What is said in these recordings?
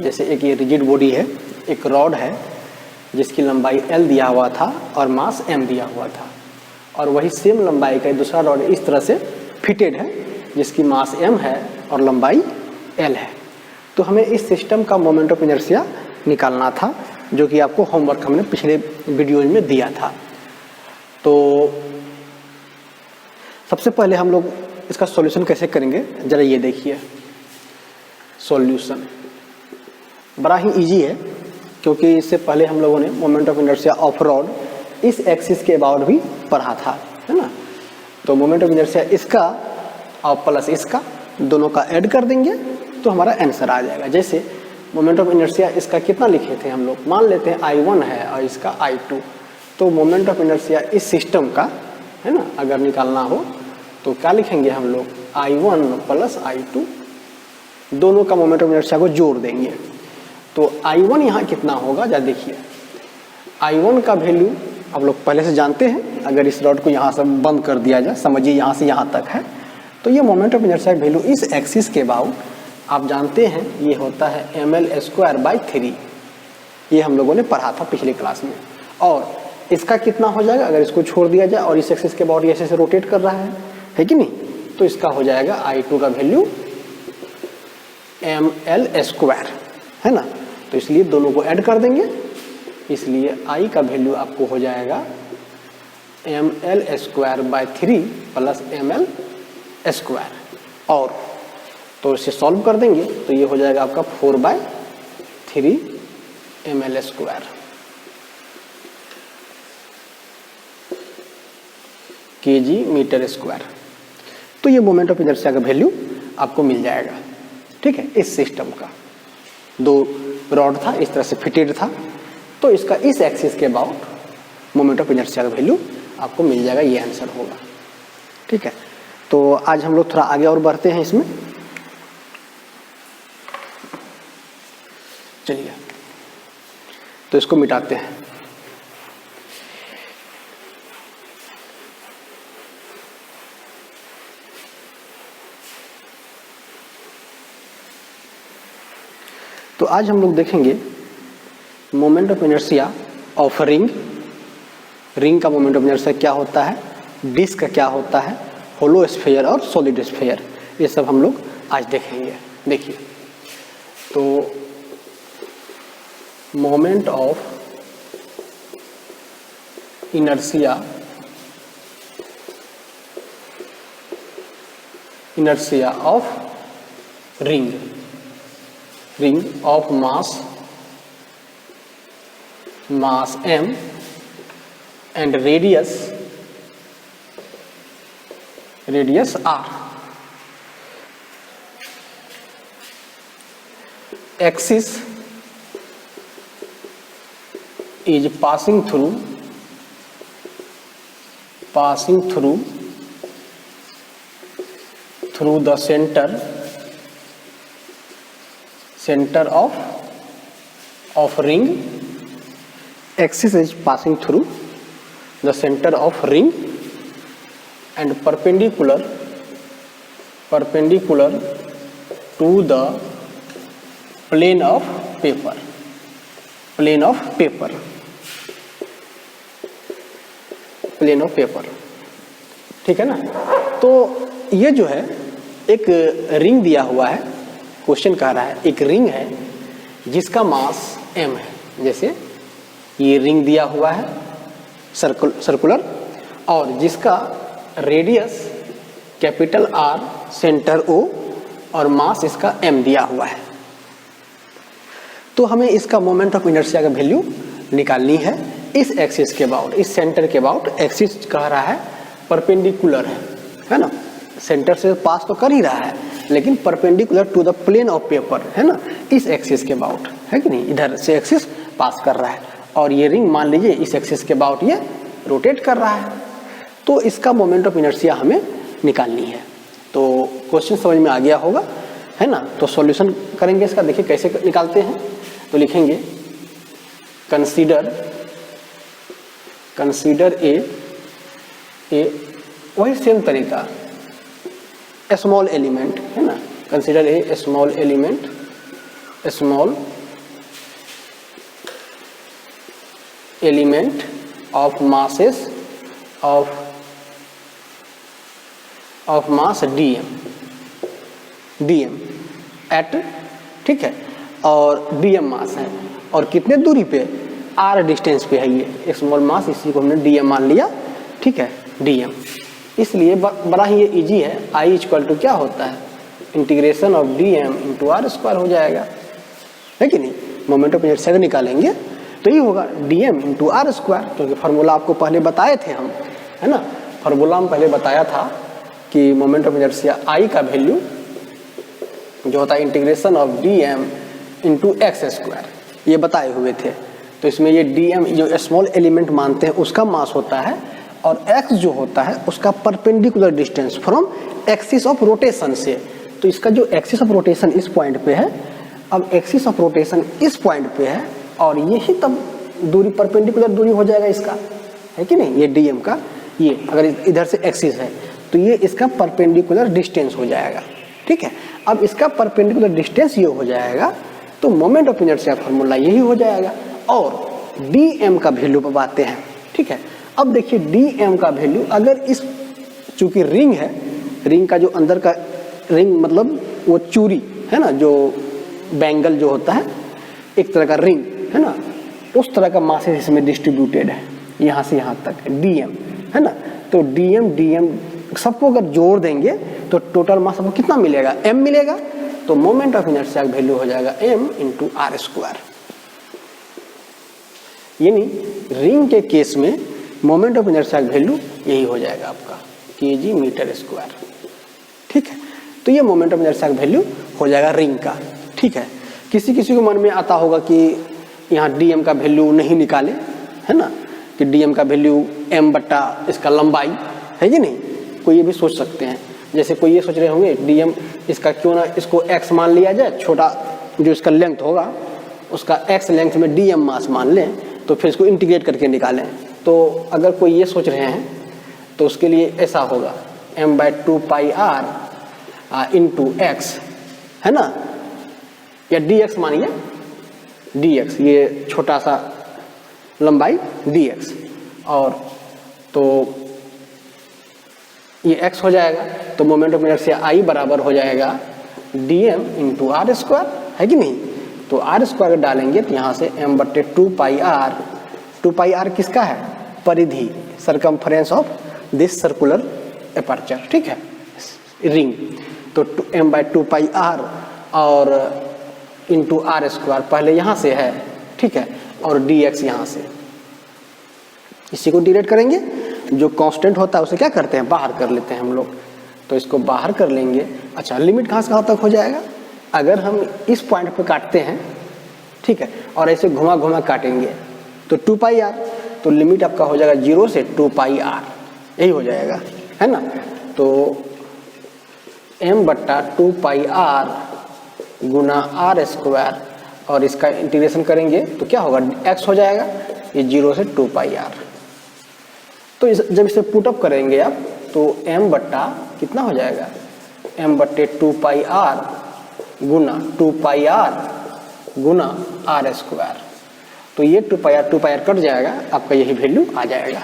जैसे एक ये रिजिड बॉडी है, एक रॉड है जिसकी लंबाई L दिया हुआ था और मास M दिया हुआ था, और वही सेम लंबाई का दूसरा रॉड इस तरह से फिटेड है जिसकी मास M है और लंबाई L है। तो हमें इस सिस्टम का मोमेंट ऑफ इनर्शिया निकालना था, जो कि आपको होमवर्क हमने पिछले वीडियो में दिया था। तो सबसे पहले हम लोग इसका सॉल्यूशन कैसे करेंगे, ज़रा ये देखिए। सॉल्यूशन बड़ा ही इजी है, क्योंकि इससे पहले हम लोगों ने moment of inertia of rod इस एक्सिस के अबाउट भी पढ़ा था, है ना। तो मोमेंट ऑफ इनर्शिया इसका और प्लस इसका दोनों का ऐड कर देंगे तो हमारा आंसर आ जाएगा। जैसे मोमेंट ऑफ इनर्शिया इसका कितना लिखे थे हम लोग, मान लेते हैं I1 है और इसका I2। तो मोमेंट ऑफ इनर्शिया इस सिस्टम का, है ना, अगर निकालना हो तो क्या लिखेंगे हम लोग, I1 प्लस I2, दोनों का मोमेंट ऑफ इनर्शिया को जोड़ देंगे। तो I1 यहाँ कितना होगा, जरा देखिए। I1 का वैल्यू आप लोग पहले से जानते हैं। अगर इस रॉड को यहाँ से बंद कर दिया जाए, समझिए यहाँ से यहाँ तक है, तो ये मोमेंट ऑफ इनर्शिया वैल्यू इस एक्सिस के अबाउट आप जानते हैं ये होता है ml²/3। ये हम लोगों ने पढ़ा था पिछले क्लास में। और इसका कितना हो जाएगा, अगर इसको छोड़ दिया जाए और इस एक्सिस के अबाउट ऐसे से रोटेट कर रहा है कि नहीं, तो इसका हो जाएगा I2 का वैल्यू ml², है ना। तो इसलिए दोनों को ऐड कर देंगे, इसलिए I का वैल्यू आपको हो जाएगा ml²/3 प्लस ml²। और तो इसे सॉल्व कर देंगे तो ये हो जाएगा आपका 4/3 ml² kg मीटर स्क्वायर। तो ये मोमेंट ऑफ इनर्शिया का वैल्यू आपको मिल जाएगा, ठीक है। इस सिस्टम का दो रॉड था, इस तरह से फिटेड था, तो इसका इस एक्सिस के अबाउट मोमेंट ऑफ इनर्शिया का वैल्यू आपको मिल जाएगा, ये आंसर होगा, ठीक है। तो आज हम लोग थोड़ा आगे और बढ़ते हैं इसमें। चलिए, तो इसको मिटाते हैं। तो आज हम लोग देखेंगे moment of inertia of ring. Ring का मोमेंट ऑफ इनर्शिया क्या होता है, डिस्क का क्या होता है, होलो स्फीयर और सॉलिड स्फीयर, ये सब हम लोग आज देखेंगे। देखिए, तो moment of inertia of ring of mass M and radius R. Axis is passing through the center of ring. Axis is passing through the center of ring and perpendicular to the plane of paper. ठीक है ना। तो ये जो है एक ring दिया हुआ है, क्वेश्चन कह रहा है एक रिंग है जिसका मास M है। जैसे ये रिंग दिया हुआ है सर्कुलर, और जिसका radius capital R, centre O और मास इसका M दिया हुआ है। तो हमें इसका मोमेंट ऑफ इनर्शिया का वैल्यू निकालनी है इस एक्सिस के अबाउट, इस सेंटर के अबाउट। एक्सिस कह रहा है परपेंडिकुलर है ना, सेंटर से पास तो कर ही रहा है लेकिन perpendicular to the plane of paper, है ना, इस एक्सिस के अबाउट, है कि नहीं, इधर से एक्सिस पास कर रहा है। और ये रिंग मान लीजिए इस एक्सिस के अबाउट ये रोटेट कर रहा है। तो इसका मोमेंट ऑफ इनर्शिया हमें निकालनी है। तो क्वेश्चन समझ में आ गया होगा, है ना। तो सॉल्यूशन करेंगे इसका, देखिए कैसे निकालते हैं। तो लिखेंगे कंसीडर ए वही सेम तरीका, स्मॉल एलिमेंट, है ना। Consider a small element small element of masses of mass dm at, ठीक है, और डीएम मास है और कितने दूरी पे, आर डिस्टेंस पे है ये स्मॉल मास, इसी को हमने डीएम मान लिया, ठीक है, डीएम। इसलिए बड़ा ही ये इजी है, आई इक्वल टू क्या होता है, integration of dm into r square हो जाएगा, है कि नहीं। मोमेंट ऑफ इनर्शिया से निकालेंगे तो ये होगा डीएम इंटू आर स्क्वायर, क्योंकि फार्मूला आपको पहले बताए थे हम, है ना, फार्मूला हम पहले बताया था कि मोमेंट ऑफ इनर्शिया आई का वैल्यू जो होता है integration of dm into x square, ये बताए हुए थे। तो इसमें ये डीएम जो स्मॉल एलिमेंट मानते हैं उसका मास होता है, और एक्स जो होता है उसका perpendicular distance from axis of rotation से। तो इसका जो एक्सिस ऑफ रोटेशन इस पॉइंट पे है, अब एक्सिस ऑफ रोटेशन इस पॉइंट पे है, और यही तब दूरी परपेंडिकुलर दूरी हो जाएगा इसका, है कि नहीं। ये डीएम का, ये अगर इधर से एक्सिस है तो ये इसका परपेंडिकुलर डिस्टेंस हो जाएगा, ठीक है। अब इसका परपेंडिकुलर डिस्टेंस ये हो जाएगा तो मोमेंट ऑफ इनर्शिया फार्मूला यही हो जाएगा, और डीएम का वैल्यू पाते हैं, ठीक है। अब देखिए डीएम का वैल्यू, अगर इस चूंकि रिंग है, रिंग का जो अंदर का रिंग मतलब वो चूरी है ना, जो बैंगल जो होता है एक तरह का रिंग है ना, उस तरह का मासेस इसमें डिस्ट्रीब्यूटेड है यहाँ से यहाँ तक डीएम, है ना। तो डीएम सबको अगर जोड़ देंगे तो टोटल मास आपको कितना मिलेगा, एम मिलेगा। तो मोमेंट ऑफ इनर्शिया का वैल्यू हो जाएगा एम इंटू आर स्क्वायर। यानी रिंग के केस में मोमेंट ऑफ इनर्शिया का वैल्यू यही हो जाएगा आपका केजी मीटर स्क्वायर, ठीक है। तो ये मोमेंट ऑफ इनर्शिया का वैल्यू हो जाएगा रिंग का, ठीक है। किसी किसी को मन में आता होगा कि यहाँ डीएम का वैल्यू नहीं निकाले, है ना, कि डीएम का वैल्यू एम बट्टा इसका लंबाई है कि नहीं, कोई ये भी सोच सकते हैं। जैसे कोई ये सोच रहे होंगे डीएम इसका क्यों ना इसको एक्स मान लिया जाए, छोटा जो इसका लेंथ होगा उसका एक्स लेंथ में डीएम मास मान लें, तो फिर इसको इंटीग्रेट करके निकालें। तो अगर कोई ये सोच रहे हैं तो उसके लिए ऐसा होगा m/2πr इंटू एक्स, है ना, या dx मानिए, dx ये छोटा सा लंबाई dx, और तो ये x हो जाएगा। तो मोमेंट ऑफ इनर्शिया I बराबर हो जाएगा dm इंटू आर स्क्वायर, है कि नहीं। तो आर स्क्वायर डालेंगे तो यहाँ से m/2πr, 2πr किसका है, परिधि, circumference of this circular aperture, ठीक है, रिंग। तो m/2πr और इंटू आर स्क्वायर पहले यहाँ से है, ठीक है, और dx यहाँ से, इसी को इंटीग्रेट करेंगे। जो कांस्टेंट होता है उसे क्या करते हैं, बाहर कर लेते हैं हम लोग, तो इसको बाहर कर लेंगे। अच्छा, लिमिट कहाँ से कहाँ तक हो जाएगा, अगर हम इस पॉइंट पे काटते हैं, ठीक है, और ऐसे घुमा घुमा काटेंगे तो 2πr, तो लिमिट आपका हो जाएगा 0 से 2πr, यही हो जाएगा, है ना। तो m/2πr गुना आर स्क्वायर, और इसका इंटीग्रेशन करेंगे तो क्या होगा, x हो जाएगा, ये 0 से 2πr। तो जब इसे पुटअप करेंगे आप तो m बट्टा कितना हो जाएगा, m/2πr Guna 2πr Guna are square. तो ये 2πr कट जाएगा, आपका यही वैल्यू आ जाएगा।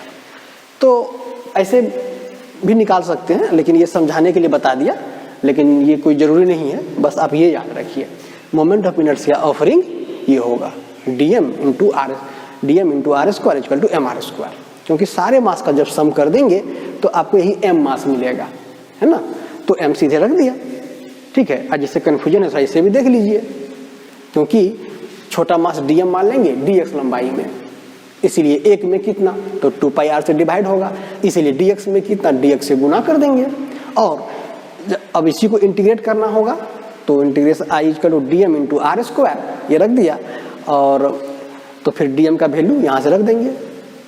तो ऐसे भी निकाल सकते हैं, लेकिन ये समझाने के लिए बता दिया, लेकिन ये कोई ज़रूरी नहीं है, बस आप ये याद रखिए moment of inertia of ring ये होगा dm into r square equal to m r square, क्योंकि सारे मास का जब सम कर देंगे तो आपको यही m मास मिलेगा, है ना। तो m सीधे रख दिया, ठीक है। आज जिससे कन्फ्यूजन है इसे भी देख लीजिए, क्योंकि छोटा मास dm मान लेंगे dx लंबाई में, इसीलिए एक में कितना तो 2πr से डिवाइड होगा, इसीलिए dx में कितना dx से गुना कर देंगे। और अब इसी को इंटीग्रेट करना होगा तो integration I equal to dm into r square ये रख दिया, और तो फिर dm का वैल्यू यहाँ से रख देंगे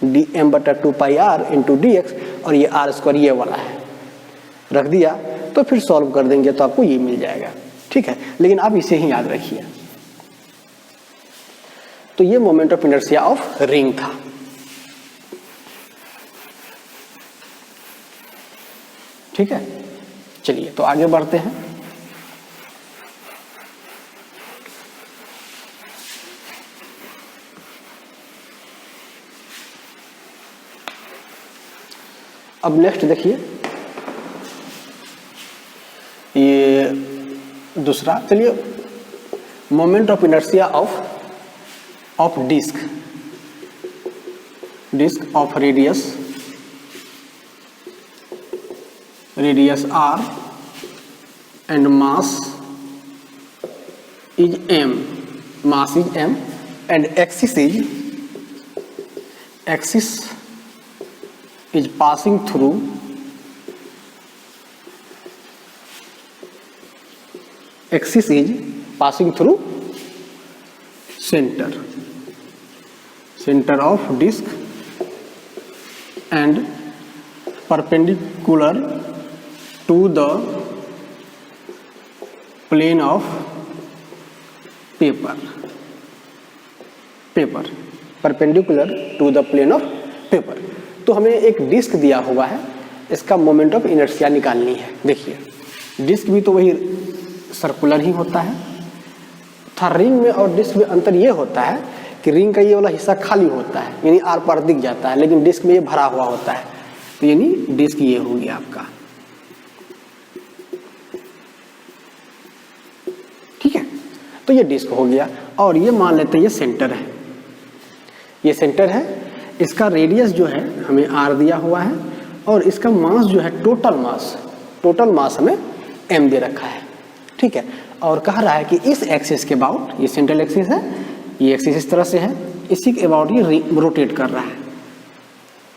dm/2πr इंटू dx, और ये आर स्क्वायर ये वाला है रख दिया, तो फिर सॉल्व कर देंगे तो आपको ये मिल जाएगा, ठीक है। लेकिन आप इसे ही याद रखिए। तो ये moment of inertia of ring था। ठीक है, चलिए तो आगे बढ़ते हैं। अब नेक्स्ट देखिए ये दूसरा, चलिए moment of inertia of disc of radius r and mass is m and axis is passing through center of disk and perpendicular to the plane of paper perpendicular to the plane of paper। तो हमें एक disc दिया हुआ है, इसका moment of inertia निकालनी है। देखिए डिस्क भी तो वही सर्कुलर ही होता है था। रिंग में और डिस्क में अंतर ये होता है कि रिंग का ये वाला हिस्सा खाली होता है, यानी आर पार दिख जाता है, लेकिन डिस्क में ये भरा हुआ होता है। तो यानी डिस्क ये हो गया आपका, ठीक है। तो ये डिस्क हो गया और ये मान लेते हैं ये सेंटर है, ये सेंटर है। इसका रेडियस जो है हमें आर दिया हुआ है और इसका मास जो है टोटल मास हमें एम दे रखा है, ठीक है। और कह रहा है कि इस एक्सिस के अबाउट, ये सेंट्रल एक्सिस है, ये एक्सिस इस तरह से है, इसी के अबाउट ये रोटेट कर रहा है,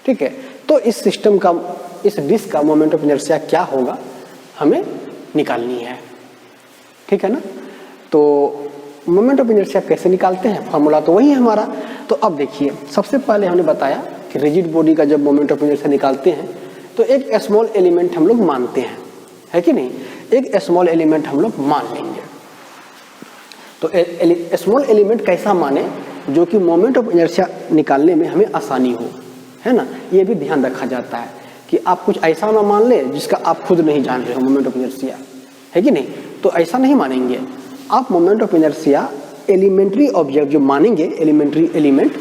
ठीक है। तो इस सिस्टम का, इस डिस्क का मोमेंट ऑफ इनर्शिया क्या होगा हमें निकालनी है, ठीक है ना। तो मोमेंट ऑफ इनर्शिया कैसे निकालते हैं, फार्मूला तो वही है हमारा। तो अब देखिए सबसे पहले हमने बताया कि रिजिड बॉडी का जब मोमेंट ऑफ इनर्शिया निकालते हैं तो एक स्मॉल एलिमेंट हम लोग मानते हैं, है कि नहीं। एक स्मॉल एलिमेंट हम लोग मान लेंगे। तो स्मॉल एलिमेंट कैसा माने जो कि मोमेंट ऑफ इनर्शिया निकालने में हमें आसानी हो, है ना। ये भी ध्यान रखा जाता है कि आप कुछ ऐसा ना मान ले जिसका आप खुद नहीं जान रहे हो मोमेंट ऑफ इनर्शिया, है कि नहीं। तो ऐसा नहीं मानेंगे आप। Moment of inertia elementary object जो मानेंगे, एलिमेंट्री एलिमेंट,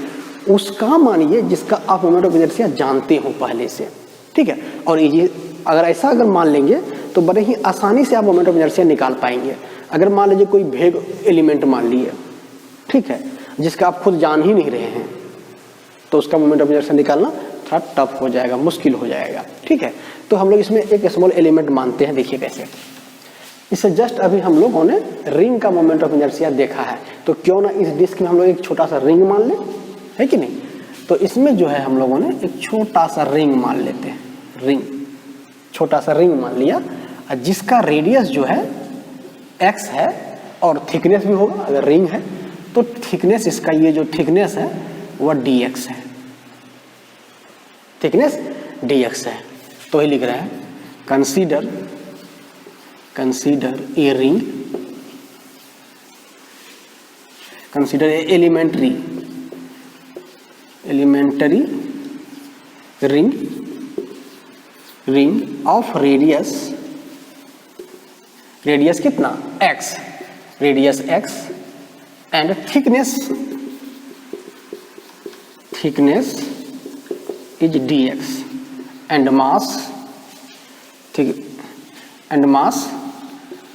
उसका मानिए जिसका आप मोमेंट ऑफ इनर्शिया जानते हो पहले से, ठीक है। और ये अगर मान लेंगे तो बड़े ही आसानी से आप मोमेंट ऑफ इनर्शिया निकाल पाएंगे। अगर मान लीजिए कोई भेग एलिमेंट मान लिए, ठीक है, जिसका आप खुद जान ही नहीं रहे हैं, तो उसका मोमेंट ऑफ इनर्शिया निकालना थोड़ा टफ हो जाएगा, मुश्किल हो जाएगा, ठीक है। तो हम लोग इसमें एक स्मॉल एलिमेंट मानते हैं। देखिए कैसे, इससे जस्ट अभी हम लोगों ने रिंग का मोमेंट ऑफ इनर्शिया देखा है, तो क्यों ना इस डिस्क में हम लोग एक छोटा सा रिंग मान लें, है कि नहीं। तो इसमें जो है हम लोगों ने एक छोटा सा रिंग मान लेते हैं, रिंग, छोटा सा रिंग मान लिया, जिसका रेडियस जो है x है और थिकनेस भी होगा। अगर रिंग है तो थिकनेस, इसका ये जो थिकनेस है वह dx है, थिकनेस dx है। तो ये लिख रहा है consider a ring, consider a elementary ring of radius कितना x, radius x and thickness is dx and mass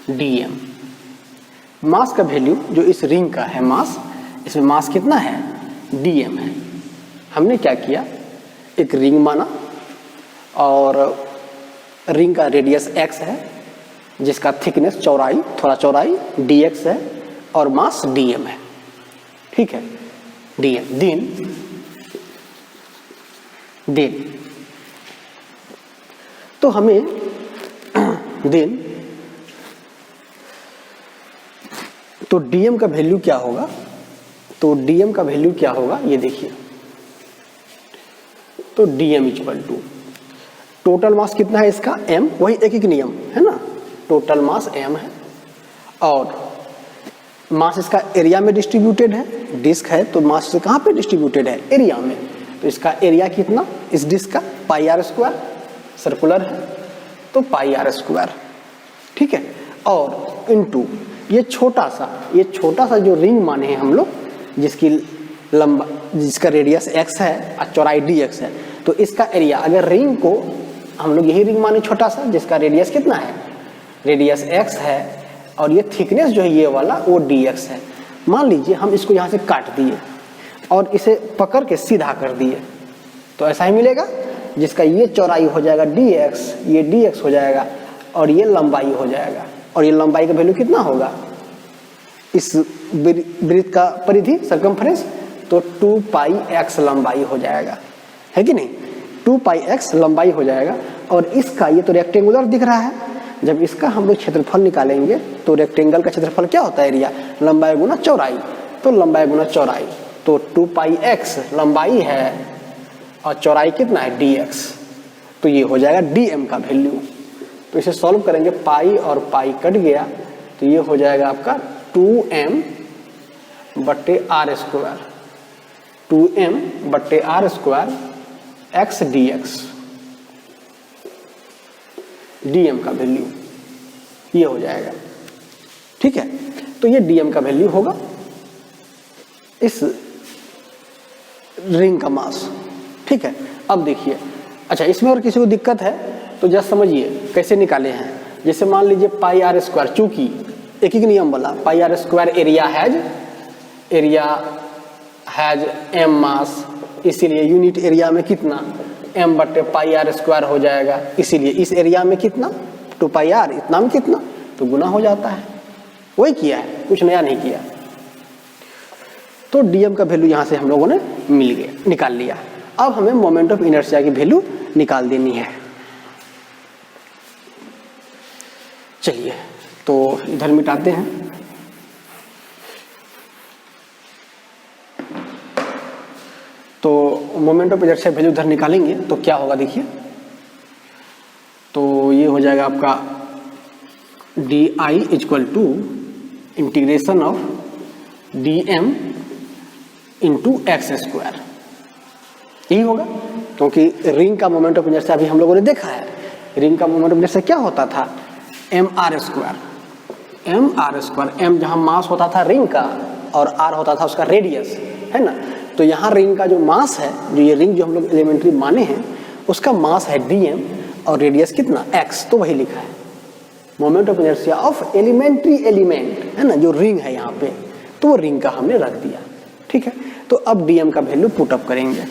dm। Mass का वैल्यू जो इस रिंग का है, मास, इसमें मास कितना है, dm है। हमने क्या किया, एक रिंग माना और रिंग का रेडियस x है, जिसका थिकनेस, चौड़ाई, थोड़ा चौड़ाई dx है और मास dm है, ठीक है, dm। दिन तो हमें दिन तो dm का वैल्यू क्या होगा, तो dm का वैल्यू क्या होगा ये देखिए। तो dm equal to total mass कितना है इसका, m, वही एक नियम है ना, टोटल मास m है और मास इसका एरिया में डिस्ट्रीब्यूटेड है। डिस्क है तो मास से कहाँ पे डिस्ट्रीब्यूटेड है, एरिया में। तो इसका एरिया कितना इस डिस्क का, पाई आर स्क्वायर, सर्कुलर है तो पाई आर स्क्वायर, ठीक है। और इनटू ये छोटा सा जो रिंग माने हैं हम लोग, जिसका रेडियस x है और चौड़ाई dx है, तो इसका एरिया, अगर रिंग को हम लोग यही रिंग माने छोटा सा, जिसका रेडियस कितना है, रेडियस x है, और ये थिकनेस जो है ये वाला वो dx है। मान लीजिए हम इसको यहाँ से काट दिए और इसे पकड़ के सीधा कर दिए, तो ऐसा ही मिलेगा, जिसका ये चौड़ाई हो जाएगा dx, ये dx हो जाएगा, और ये लंबाई हो जाएगा। और ये लंबाई का वैल्यू कितना होगा, इस वृत्त का परिधि सरकमफ्रेंस, तो 2 पाई x लंबाई हो जाएगा, है कि नहीं, 2 पाई x लंबाई हो जाएगा। और इसका ये तो रेक्टेंगुलर दिख रहा है, जब इसका हम लोग क्षेत्रफल निकालेंगे तो रेक्टेंगल का क्षेत्रफल क्या होता है, एरिया, लंबाई गुना चौड़ाई, तो लंबाई गुना चौड़ाई, तो 2 पाई x लंबाई है और चौड़ाई कितना है dx, तो ये हो जाएगा dm का वैल्यू। तो इसे सॉल्व करेंगे, पाई और पाई कट गया, तो ये हो जाएगा आपका 2m बट्टे r स्क्वायर, 2m बट्टे r square x dx, dm का वैल्यू ये हो जाएगा। ठीक है, तो ये dm का वैल्यू होगा इस रिंग का मास। ठीक है, अब देखिए, अच्छा इसमें और किसी को दिक्कत है तो जस्ट समझिए कैसे निकाले हैं। जैसे मान लीजिए पाई आर स्क्वायर, चूंकि एक ही नियम बोला, pi R square area has M mass, इसीलिए यूनिट एरिया में कितना, m बट्टे पाई आर स्क्वायर हो जाएगा, इसीलिए इस एरिया में कितना 2 पाई आर, इतना में कितना, तो गुना हो जाता है। वही किया है, कुछ नया नहीं किया। तो dm का वैल्यू यहाँ से हम लोगों ने निकाल लिया। अब हमें मोमेंट ऑफ इनर्शिया की वैल्यू निकाल देनी है। चलिए तो इधर मिटाते हैं। तो मोमेंट ऑफ इनर्शिया वैल्यू इधर निकालेंगे तो क्या होगा देखिए, तो ये हो जाएगा आपका di equal to integration of dm into x square, यही होगा, क्योंकि रिंग का मोमेंट ऑफ इनर्शिया अभी हम लोगों ने देखा है। रिंग का मोमेंट ऑफ इनर्शिया क्या होता था, mr स्क्वायर, m जहां मास होता था रिंग का और r होता था उसका रेडियस, है ना। तो यहाँ रिंग का जो मास है, जो ये रिंग जो हम लोग एलिमेंट्री माने हैं, उसका मास है dm और रेडियस कितना x, तो वही लिखा है moment of inertia of elementary element, है ना, जो रिंग है यहाँ पे, तो वो रिंग का हमने रख दिया। ठीक है, तो अब dm का वैल्यू पुट अप करेंगे।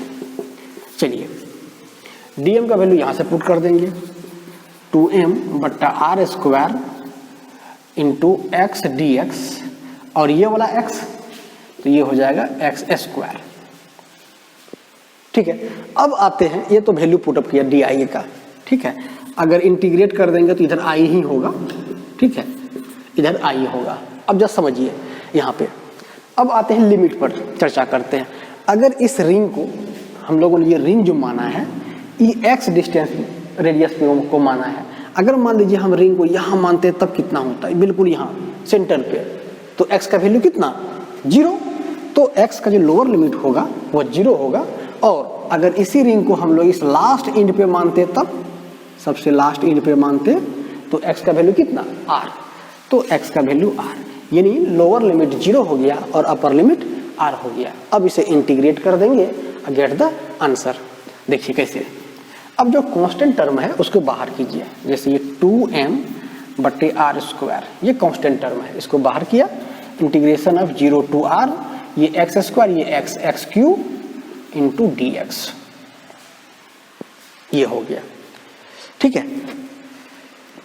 चलिए dm का वैल्यू यहाँ से पुट कर देंगे, 2m बट्टा r square into x dx, और ये वाला x तो ये हो जाएगा एक्स स्क्वायर। ठीक है, अब आते हैं, ये तो वैल्यू पुटअप किया डी का। ठीक है, अगर इंटीग्रेट कर देंगे तो इधर आई ही होगा। ठीक है, इधर आई होगा। अब जस्ट समझिए यहाँ पे, अब आते हैं लिमिट पर चर्चा करते हैं। अगर इस रिंग को हम लोगों ने, ये रिंग जो माना है, ये एक्स डिस्टेंस रेडियस को माना है। अगर मान लीजिए हम रिंग को यहाँ मानते हैं तब कितना होता है, बिल्कुल यहाँ सेंटर पे, तो एक्स का वैल्यू कितना, 0। तो x का जो लोअर लिमिट होगा वो 0 होगा। और अगर इसी रिंग को हम लोग इस लास्ट एंड पे मानते, तब सबसे लास्ट एंड पे मानते, तो x का वैल्यू कितना, r, तो x का वैल्यू r, यानी लोअर लिमिट 0 हो गया और अपर लिमिट r हो गया। अब इसे इंटीग्रेट कर देंगे, गेट द आंसर। देखिए कैसे, अब जो कांस्टेंट टर्म है उसको बाहर कीजिए, जैसे ये 2m बट्टे आर स्क्वायर, ये कांस्टेंट टर्म है, इसको बाहर किया, इंटीग्रेशन ऑफ 0 टू r, ये एक्स स्क्वायर, ये x cube into D x, ये हो गया। ठीक है,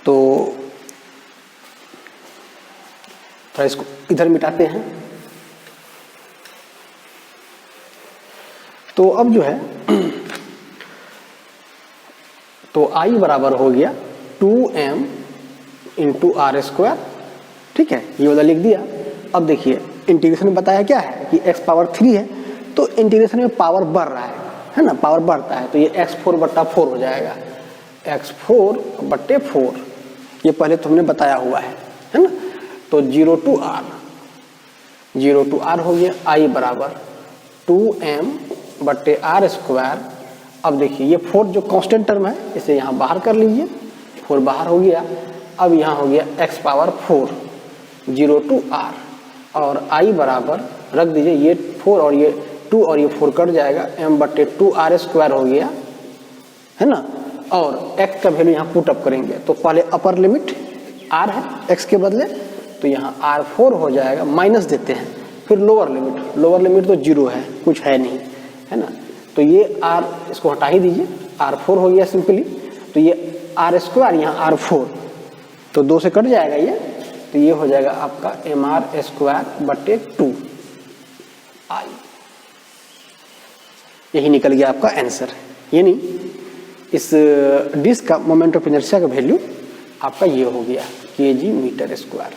तो थोड़ा इसको इधर मिटाते हैं। तो अब जो है, तो आई बराबर हो गया 2m इंटू आर स्क्वायर। ठीक है, ये वाला लिख दिया। अब देखिए इंटीग्रेशन में बताया क्या है कि x पावर 3 है, तो इंटीग्रेशन में पावर बढ़ रहा है ना, पावर बढ़ता है, तो ये x4 बट्टा 4 हो जाएगा, x4 बट्टे 4, ये पहले तो हमने बताया हुआ है ना। तो 0 टू r हो गया, i बराबर 2m बट्टे आर स्क्वायर। अब देखिए ये 4 जो कांस्टेंट टर्म है, इसे यहाँ बाहर कर लीजिए, 4 बाहर हो गया। अब यहाँ हो गया x पावर 4, 0 टू r, और i बराबर रख दीजिए, ये 4 और ये 2 और ये 4 कट जाएगा, m बट्टे 2 आर स्क्वायर हो गया, है ना। और x का वैल्यू यहाँ पुट अप करेंगे, तो पहले अपर लिमिट r है x के बदले, तो यहाँ r4 हो जाएगा, माइनस देते हैं, फिर लोअर लिमिट तो 0 है, कुछ है नहीं, है ना, तो ये r इसको हटा ही दीजिए, r4 हो गया सिंपली, तो ये r स्क्वायर यहाँ r4, तो 2 से कट जाएगा ये, तो ये हो जाएगा आपका mr स्क्वायर बटे 2 i, यही निकल गया आपका आंसर। यानी इस डिस्क का मोमेंट ऑफ इनर्शिया का वैल्यू आपका ये हो गया kg मीटर स्क्वायर,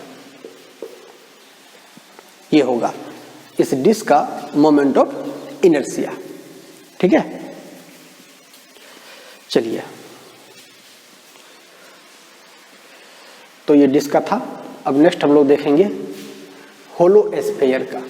ये होगा इस डिस्क का मोमेंट ऑफ इनर्शिया। ठीक है, चलिए, तो ये डिस्क का था। अब नेक्स्ट हम लोग देखेंगे होलो स्फीयर का।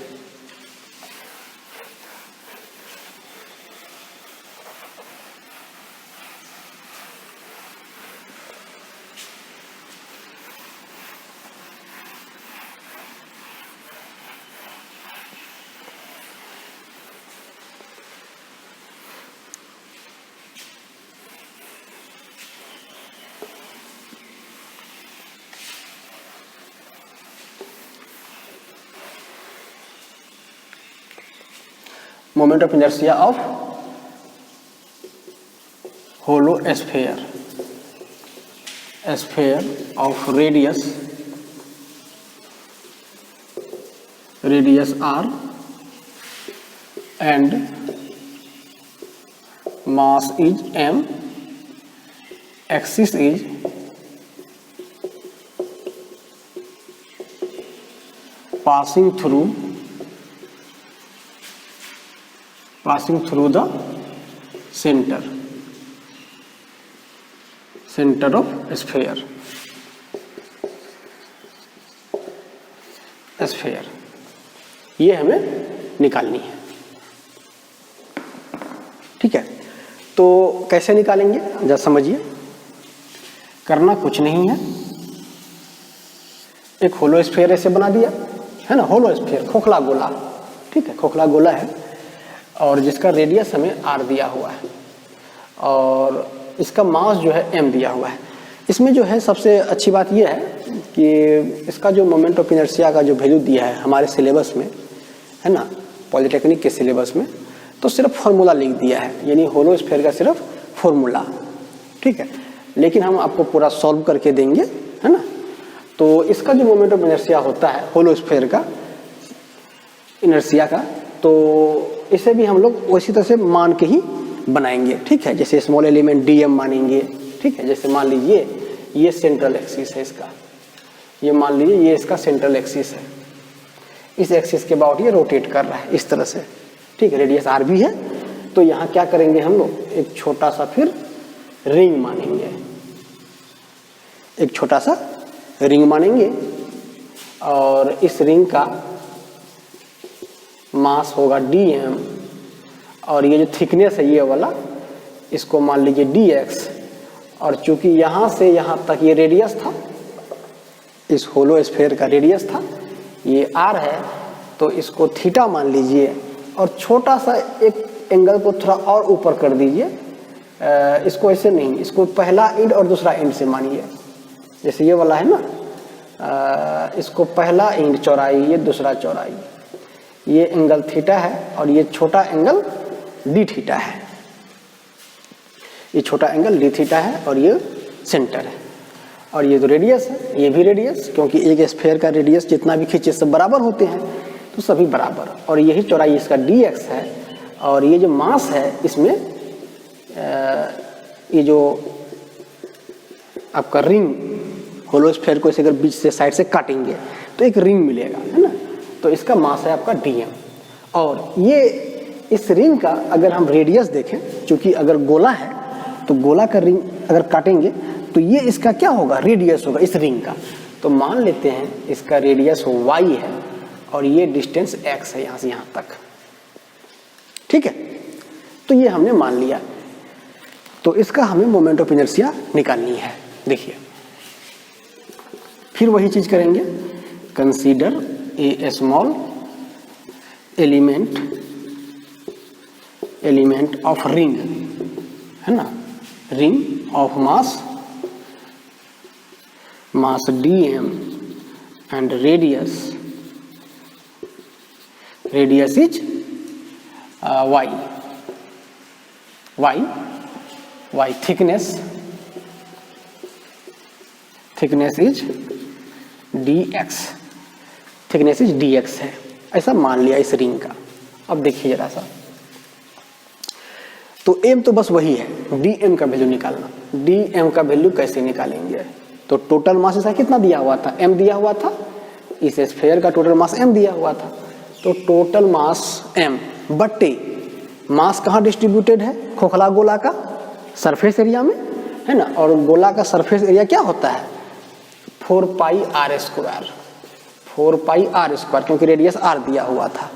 Moment of inertia of hollow sphere, sphere of radius r and mass is m, axis is passing through the center of sphere, ये हमें निकालनी है। ठीक है, तो कैसे निकालेंगे जरा समझिए। करना कुछ नहीं है, एक होलो स्फीयर ऐसे बना दिया है ना, होलो स्फीयर खोखला गोला, ठीक है, खोखला गोला है और जिसका रेडियस हमें r दिया हुआ है और इसका मास जो है m दिया हुआ है। इसमें जो है सबसे अच्छी बात यह है कि इसका जो मोमेंट ऑफ इनर्शिया का जो वैल्यू दिया है हमारे सिलेबस में, है ना, पॉलिटेक्निक के सिलेबस में, तो सिर्फ फार्मूला लिख दिया है, यानी होलो स्फीयर का सिर्फ फार्मूला। ठीक है, लेकिन हम आपको पूरा सॉल्व करके देंगे, है ना। तो इसका जो मोमेंट ऑफ इनर्शिया होता है होलो स्फीयर का इनर्शिया का, तो इसे भी हम लोग उसी तरह से मान के ही बनाएंगे। ठीक है, जैसे स्मॉल एलिमेंट dm मानेंगे। ठीक है, जैसे मान लीजिए ये सेंट्रल एक्सिस है इसका, ये मान लीजिए ये इसका सेंट्रल एक्सिस है, इस एक्सिस के अबाउट ये रोटेट कर रहा है इस तरह से। ठीक है, रेडियस r भी है, तो यहाँ क्या करेंगे हम लोग, एक छोटा सा फिर रिंग मानेंगे, एक छोटा सा रिंग मानेंगे और इस रिंग का मास होगा dm और ये जो थिकनेस है ये वाला, इसको मान लीजिए dx, और चूंकि यहाँ से यहाँ तक ये रेडियस था, इस होलो स्फीयर का रेडियस था, ये r है, तो इसको थीटा मान लीजिए और छोटा सा एक एंगल को थोड़ा और ऊपर कर दीजिए। इसको ऐसे नहीं, इसको पहला एंड और दूसरा एंड से मानिए, जैसे ये वाला है ना, इसको पहला एंड चौड़ाई, ये दूसरा चौड़ाई, ये एंगल थीटा है और ये छोटा एंगल डी थीटा है, ये छोटा एंगल डी थीटा है और ये सेंटर है, और ये तो रेडियस है, ये भी रेडियस, क्योंकि एक स्फीयर का रेडियस जितना भी खींचे सब बराबर होते हैं, तो सभी बराबर, और यही चौड़ाई इसका dx है, और ये जो मास है इसमें ये जो आपका रिंग होलो स्फीयर को इसे अगर बीच से साइड से काटेंगे तो एक रिंग मिलेगा, है ना, तो इसका मास है आपका dm। और ये इस रिंग का अगर हम रेडियस देखें, चूंकि अगर गोला है तो गोला का रिंग अगर काटेंगे तो ये इसका क्या होगा, रेडियस होगा इस रिंग का। तो मान लेते हैं इसका रेडियस y है और ये डिस्टेंस x है यहाँ से यहाँ तक। ठीक है, तो ये हमने मान लिया, तो इसका हमें मोमेंट ऑफ इनर्शिया निकालनी है। देखिए फिर वही चीज करेंगे, consider a small element of ring, है ना, ring of mass dm and radius is y thickness is dx है, ऐसा मान लिया इस रिंग का। अब देखिए जरा सा, तो m तो बस वही है, dm का वैल्यू निकालना। dm का वैल्यू कैसे निकालेंगे? तो टोटल मास इसका कितना दिया हुआ था? m दिया हुआ था, इस स्फीयर का टोटल मास m दिया हुआ था, तो टोटल मास m बट्टे मास कहाँ डिस्ट्रीब्यूटेड है? खोखला गोला का सरफेस एरिया में, है ना, और गोला का सरफेस एरिया क्या होता है? 4 पाई r स्क्वायर, क्योंकि रेडियस r दिया हुआ था।